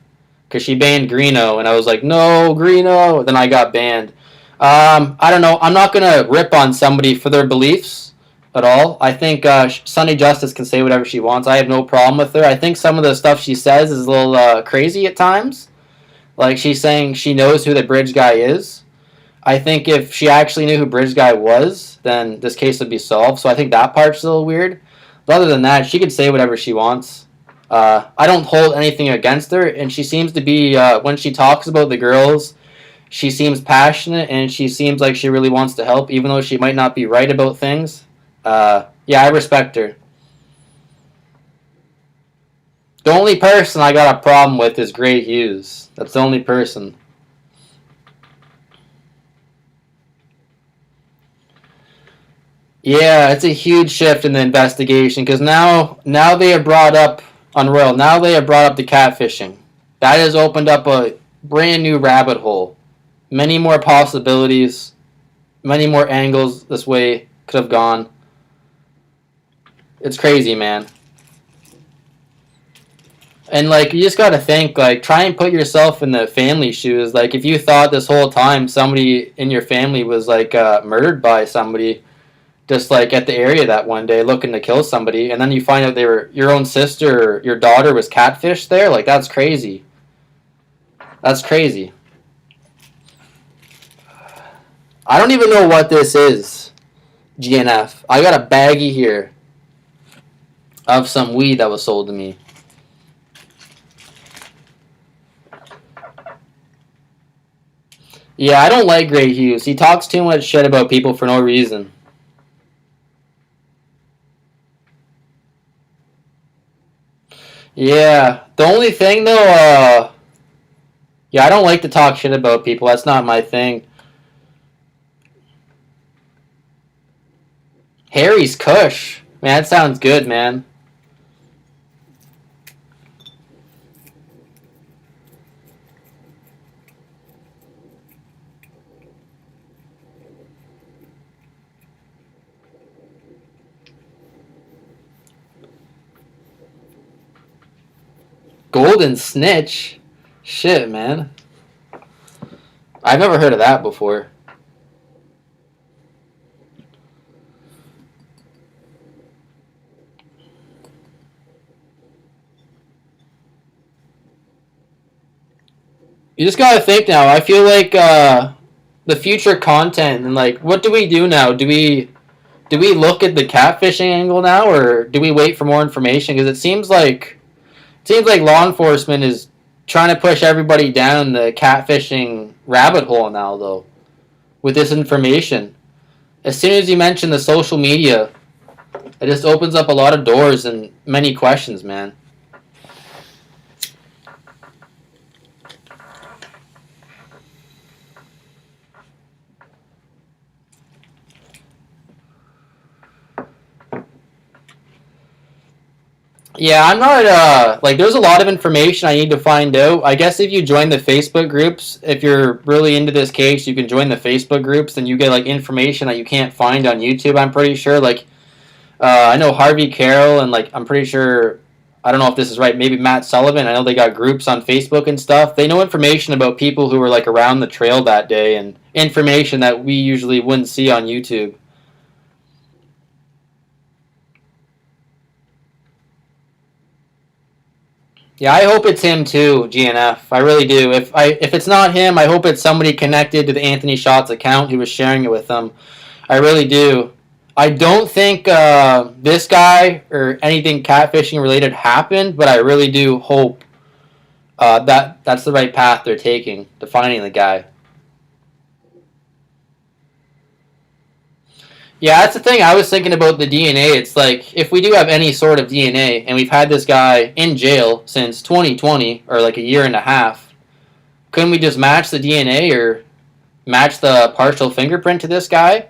because she banned Greeno, and I was like, no, Greeno. Then I got banned. I don't know. I'm not gonna rip on somebody for their beliefs at all. I think Sunny Justice can say whatever she wants. I have no problem with her. I think some of the stuff she says is a little crazy at times. Like she's saying she knows who the Bridge Guy is. I think if she actually knew who Bridge Guy was, then this case would be solved. So I think that part's a little weird. But other than that, she could say whatever she wants. I don't hold anything against her, and she seems to be, when she talks about the girls, she seems passionate, and she seems like she really wants to help, even though she might not be right about things. Yeah, I respect her. The only person I got a problem with is Gray Hughes. That's the only person. Yeah, it's a huge shift in the investigation because now they have brought up Unreal. Now they have brought up the catfishing. That has opened up a brand new rabbit hole. Many more possibilities, many more angles this way could have gone. It's crazy, man. And like you just gotta think, like try and put yourself in the family shoes. Like if you thought this whole time somebody in your family was like murdered by somebody, just like at the area that one day looking to kill somebody, and then you find out they were your own sister or your daughter was catfished there, like that's crazy. That's crazy. I don't even know what this is. GNF. I got a baggie here of some weed that was sold to me. Yeah, I don't like Gray Hughes. He talks too much shit about people for no reason. Yeah, The only thing though, yeah, I don't like to talk shit about people. That's not my thing. Harry's Kush. Man, that sounds good, man. Golden Snitch? Shit, man. I've never heard of that before. You just gotta think now. I feel like the future content and like what do we do now? Do we look at the catfishing angle now, or do we wait for more information? Because it seems like law enforcement is trying to push everybody down the catfishing rabbit hole now, though, with this information. As soon as you mention the social media, it just opens up a lot of doors and many questions, man. Yeah, I'm not, like, there's a lot of information I need to find out. I guess if you join the Facebook groups, if you're really into this case, you can join the Facebook groups, and you get, like, information that you can't find on YouTube, I'm pretty sure. Like, I know Harvey Carroll, and, like, I'm pretty sure, I don't know if this is right, maybe Matt Sullivan. I know they got groups on Facebook and stuff. They know information about people who were, like, around the trail that day, and information that we usually wouldn't see on YouTube. Yeah, I hope it's him too, GNF. I really do. If it's not him, I hope it's somebody connected to the Anthony Shots account who was sharing it with them. I really do. I don't think this guy or anything catfishing related happened, but I really do hope that that's the right path they're taking to finding the guy. Yeah, that's the thing. I was thinking about the DNA. It's like if we do have any sort of DNA, and we've had this guy in jail since 2020 or like a year and a half, couldn't we just match the DNA or match the partial fingerprint to this guy?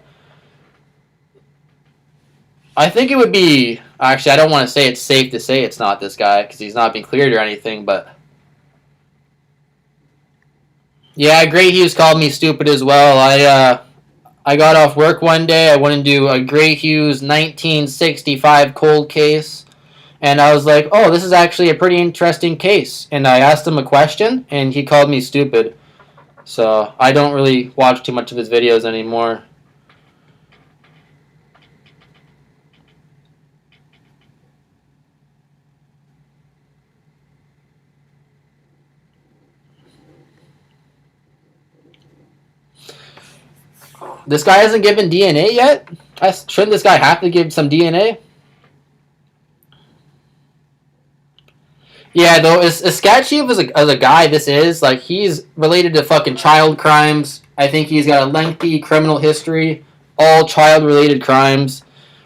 I think it would be. Actually, I don't want to say it's safe to say it's not this guy because he's not been cleared or anything, but. Yeah, Gray Hughes called me stupid as well. I got off work one day. I went and do a Gray Hughes 1965 cold case. And I was like, oh, this is actually a pretty interesting case. And I asked him a question, and he called me stupid. So I don't really watch too much of his videos anymore. This guy hasn't given DNA yet? Shouldn't this guy have to give some DNA? Yeah, though, as sketchy as a guy this is, like, he's related to fucking child crimes. I think he's got a lengthy criminal history, all child-related crimes.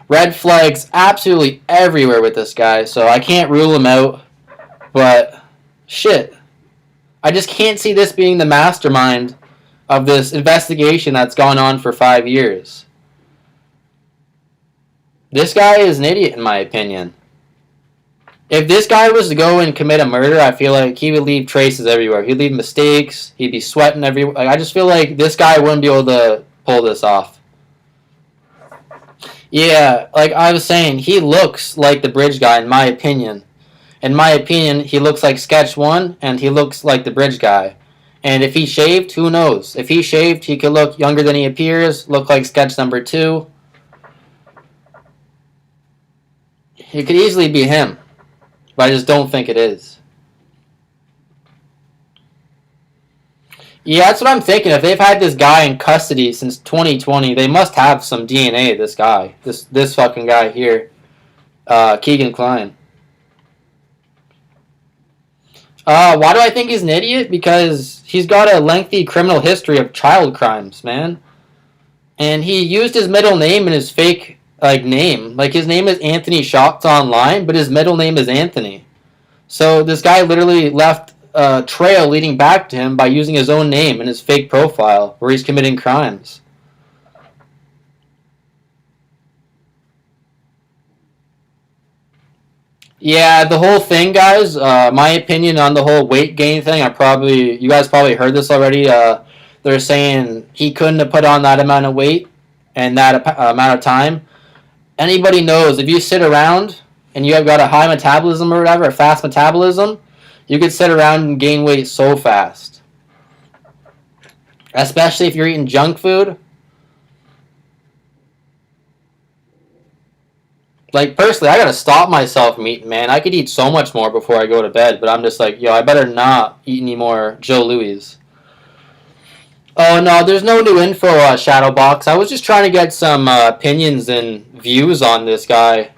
Red flags absolutely everywhere with this guy, so I can't rule him out. But, shit. I just can't see this being the mastermind of this investigation that's gone on for 5 years. This guy is an idiot, in my opinion. If this guy was to go and commit a murder, I feel like he would leave traces everywhere. He'd leave mistakes. He'd be sweating everywhere. Like, I just feel like this guy wouldn't be able to pull this off. Yeah, like I was saying, he looks like the bridge guy, in my opinion. In my opinion, he looks like Sketch 1, and he looks like the bridge guy. And if he shaved, who knows? If he shaved, he could look younger than he appears, look like Sketch number 2. It could easily be him. But I just don't think it is. Yeah, that's what I'm thinking. If they've had this guy in custody since 2020, they must have some DNA of this guy. This fucking guy here. Kegan Kline. Why do I think he's an idiot? Because he's got a lengthy criminal history of child crimes, man. And he used his middle name in his fake, like, name. Like, his name is Anthony Shots online, but his middle name is Anthony. So this guy literally left a trail leading back to him by using his own name and his fake profile where he's committing crimes. Yeah, the whole thing, guys. My opinion on the whole weight gain thing. You guys probably heard this already. They're saying he couldn't have put on that amount of weight and that amount of time. Anybody knows if you sit around and you have got a high metabolism or whatever, a fast metabolism, you could sit around and gain weight so fast. Especially if you're eating junk food. Like, personally, I gotta stop myself from eating, man. I could eat so much more before I go to bed, but I'm just like, yo, I better not eat any more Joe Louis. Oh, no, there's no new info, Shadowbox. I was just trying to get some opinions and views on this guy.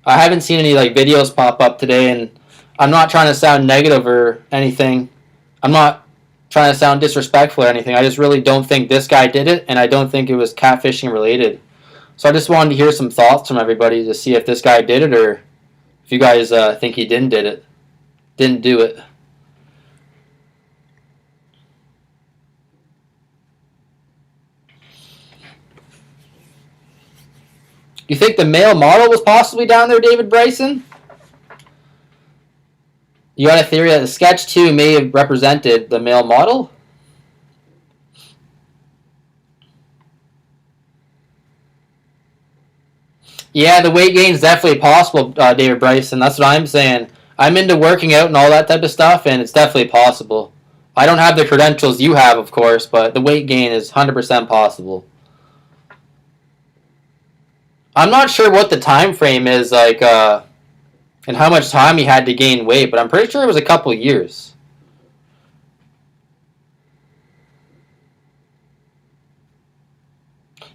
I haven't seen any, like, videos pop up today, and I'm not trying to sound negative or anything. I'm not trying to sound disrespectful or anything. I just really don't think this guy did it, and I don't think it was catfishing related. So I just wanted to hear some thoughts from everybody to see if this guy did it or if you guys think he didn't do it. You think the male model was possibly down there, David Bryson? You got a theory that the sketch 2 may have represented the male model? Yeah, the weight gain is definitely possible, David Bryson. That's what I'm saying. I'm into working out and all that type of stuff, and it's definitely possible. I don't have the credentials you have, of course, but the weight gain is 100% possible. I'm not sure what the time frame is, like, and how much time he had to gain weight, but I'm pretty sure it was a couple years.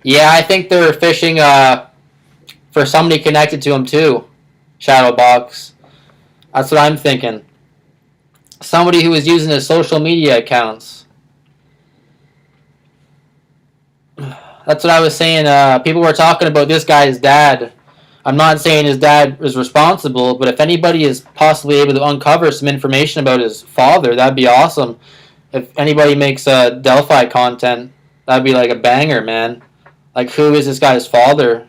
Yeah, I think they're fishing for somebody connected to him too. Shadowbox. That's what I'm thinking. Somebody who was using his social media accounts. That's what I was saying. People were talking about this guy's dad. I'm not saying his dad is responsible, but if anybody is possibly able to uncover some information about his father, that'd be awesome. If anybody makes Delphi content, that'd be like a banger, man. Like, who is this guy's father?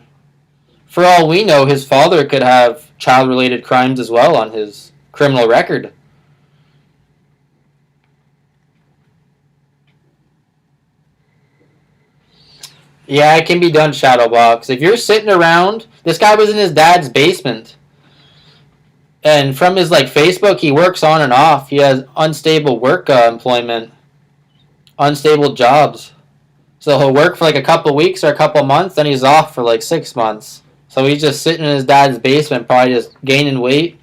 For all we know, his father could have child-related crimes as well on his criminal record. Yeah, it can be done, Shadowbox. If you're sitting around, this guy was in his dad's basement. And from his like Facebook, he works on and off. He has unstable work employment, unstable jobs. So he'll work for like a couple weeks or a couple months, then he's off for like 6 months. So he's just sitting in his dad's basement, probably just gaining weight.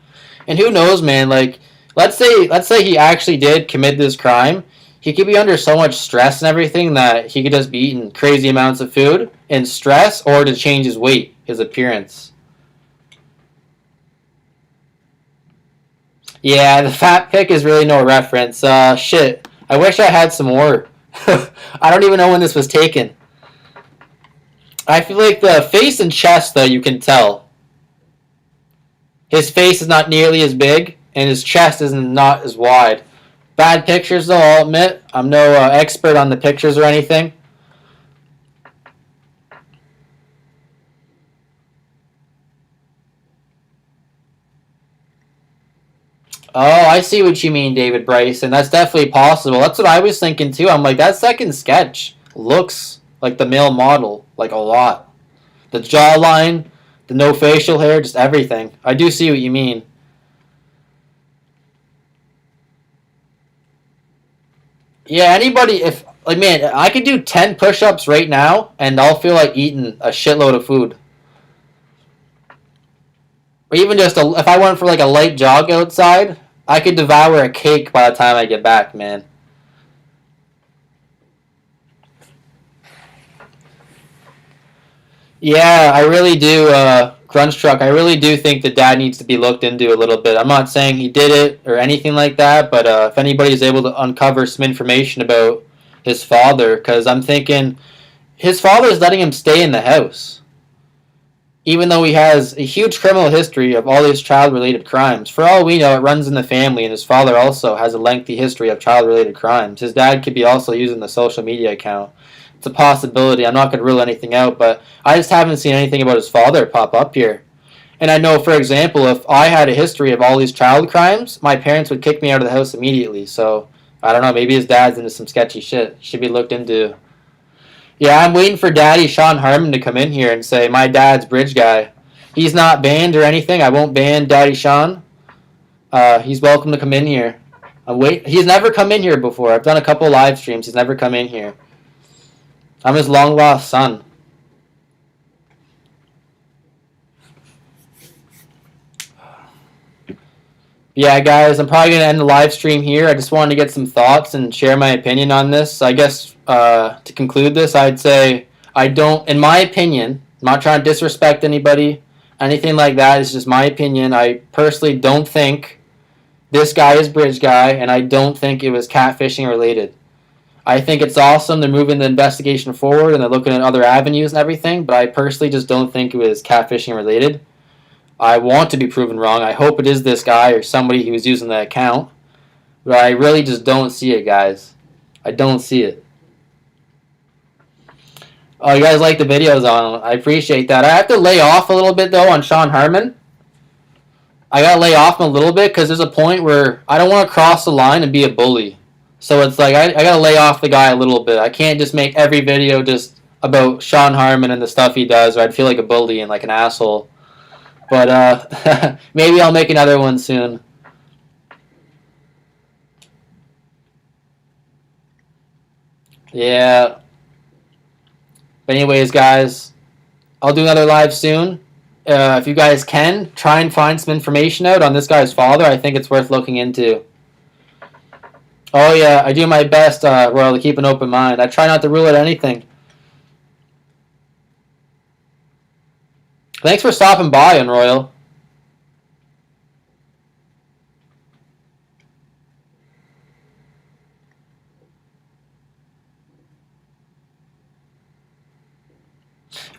And who knows, man? Like, let's say he actually did commit this crime. He could be under so much stress and everything that he could just be eating crazy amounts of food in stress or to change his weight, his appearance. Yeah, the fat pic is really no reference. Shit. I wish I had some more. I don't even know when this was taken. I feel like the face and chest, though, you can tell. His face is not nearly as big, and his chest is not as wide. Bad pictures, though, I'll admit. I'm no expert on the pictures or anything. Oh, I see what you mean, David Bryson. That's definitely possible. That's what I was thinking, too. I'm like, that second sketch looks like the male model, like a lot. The jawline, the no facial hair, just everything. I do see what you mean. Yeah, anybody, if, like, man, I could do 10 push-ups right now, and I'll feel like eating a shitload of food. Or even just, if I went for, like, a light jog outside, I could devour a cake by the time I get back, man. Yeah, I really do, Crunch Truck. I really do think the dad needs to be looked into a little bit. I'm not saying he did it or anything like that, but if anybody is able to uncover some information about his father, because I'm thinking his father is letting him stay in the house. even though he has a huge criminal history of all these child-related crimes. For all we know, it runs in the family, and his father also has a lengthy history of child-related crimes. His dad could be also using the social media account. It's a possibility. I'm not going to rule anything out, but I just haven't seen anything about his father pop up here. And I know, for example, if I had a history of all these child crimes, my parents would kick me out of the house immediately. So, I don't know, maybe his dad's into some sketchy shit. Should be looked into. Yeah, I'm waiting for Daddy Shawn Harmon to come in here and say, my dad's bridge guy. He's not banned or anything. I won't ban Daddy Shawn. He's welcome to come in here. He's never come in here before. I've done a couple live streams. He's never come in here. I'm his long-lost son. Yeah, guys, I'm probably going to end the live stream here. I just wanted to get some thoughts and share my opinion on this. I guess to conclude this, I'd say I don't, in my opinion, I'm not trying to disrespect anybody, anything like that. It's just my opinion. I personally don't think this guy is Bridge Guy, and I don't think it was catfishing related. I think it's awesome. They're moving the investigation forward, and they're looking at other avenues and everything, but I personally just don't think it was catfishing related. I want to be proven wrong. I hope it is this guy or somebody who was using the account. But I really just don't see it, guys. I don't see it. Oh, you guys like the videos on him. I appreciate that. I have to lay off a little bit, though, on Shawn Harmon. I got to lay off him a little bit because there's a point where I don't want to cross the line and be a bully. So it's like I got to lay off the guy a little bit. I can't just make every video just about Shawn Harmon and the stuff he does, or I'd feel like a bully and like an asshole. But maybe I'll make another one soon. Yeah. But anyways, guys, I'll do another live soon. If you guys can, try and find some information out on this guy's father. I think it's worth looking into. Oh, yeah, I do my best, Royal, to keep an open mind. I try not to rule out anything. Thanks for stopping by, Unroyal.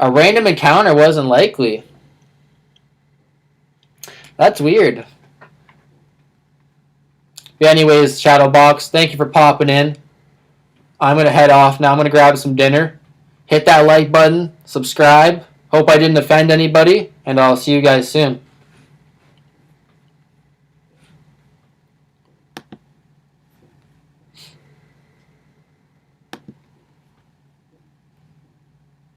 A random encounter wasn't likely. That's weird. But anyways, Shadowbox, thank you for popping in. I'm going to head off now. I'm going to grab some dinner. Hit that like button. Subscribe. Hope I didn't offend anybody. And I'll see you guys soon.